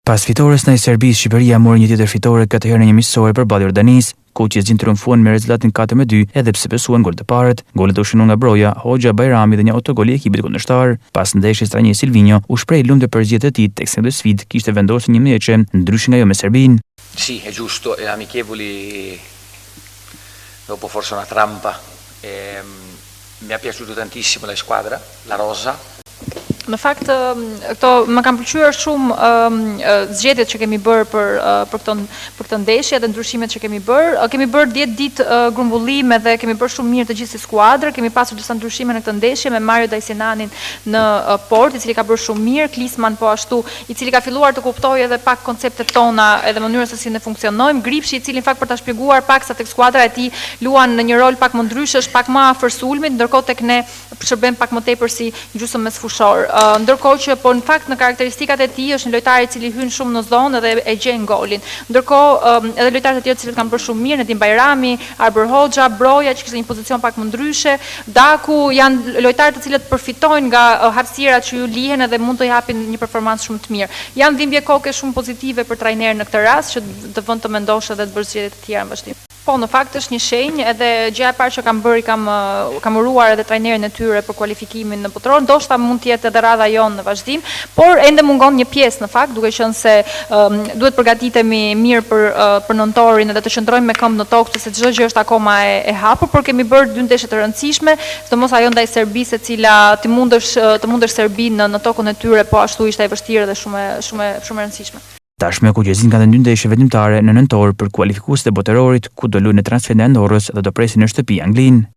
Pas fitores ndaj Serbisë, Shqipëria mori një tjetër fitore, këtë herë në një miqësore përballë Jordanisë. Koqezin triumfuan me rezultatin 4-2 edhe pse besuan gol të parët. Golet u shënuan nga Broja, Hoxha Bajrami dhe një autogol i ekipit kundërshtar. Pas ndeshjes trajneri Silvinho u shpreh lumtur për zgjedhjet e tij, teksa në sfidë kishte vendosur një meçe ndryshe nga ajo me Serbinë. Sì, è giusto, è amichevoli dopo forse una trampa. Mi è piaciuto tantissimo la squadra, la rosa. Në fakt, këto më kanë pëlqyer shumë zgjedhjet që kemi bërë për këtë ndeshje dhe ndryshimet që kemi bërë. Kemi bërë 10 ditë grumbullim dhe kemi bërë shumë mirë të gjithë si skuadër. Kemi pasur disa ndryshime në këtë ndeshje me Mario Dajsinanin në port, i cili ka bërë shumë mirë, Klisman po ashtu, i cili ka filluar të kuptojë edhe pak konceptet tona edhe mënyrën se si ne funksionojmë. Gripshi, i cili në fakt për ta shpjeguar pak sa tek skuadra e tij luan në një rol pak më ndryshesh, pak më afër sulmit, ndërkohë tek ne shërben pak më tepër si gjysmë mesfushor. Ndërkohë që po në fakt në karakteristikat e tij është një lojtar i cili hyn shumë në zonë dhe e gjen golin. Ndërkohë edhe lojtarët e tjerë që kanë bërë shumë mirë, Nedim Bajrami, Arber Hoxha, Broja që kishte një pozicion pak më ndryshe, Daku, janë lojtarë të cilët përfitojnë nga hapësirat që ju lihen edhe mund të japin një performancë shumë të mirë. Janë dhimbje koke shumë pozitive për trajnerin në këtë rast që të vënë të mendosh edhe të bësh zgjedhje të tjera në vazhdim. Po, në fakt është një shenjë edhe gjëja e parë që kam bërë kam uruar edhe trajnerin e tyre për kualifikimin në botror, ndoshta mund të jetë edhe radha jonë në vazhdim, por ende mungon një pjesë në fakt, duke qenë se duhet përgatitemi mirë për nëntorin edhe të qëndrojmë me këmbë në tokë, sepse çdo gjë është akoma e hapur, por kemi bërë 2 ndeshje të rëndësishme, sidomos ajo ndaj Serbisë, e cila të mundesh Serbinë në tokën e tyre, po ashtu ishte e vështirë dhe shumë e rëndësishme. Tashmë Koqezin ka të 2 ndeshje vendimtare në nëntor për kualifikuesit e botërorit, ku do luajnë në transfer në Andorrës dhe do presin në shtëpi Anglinë.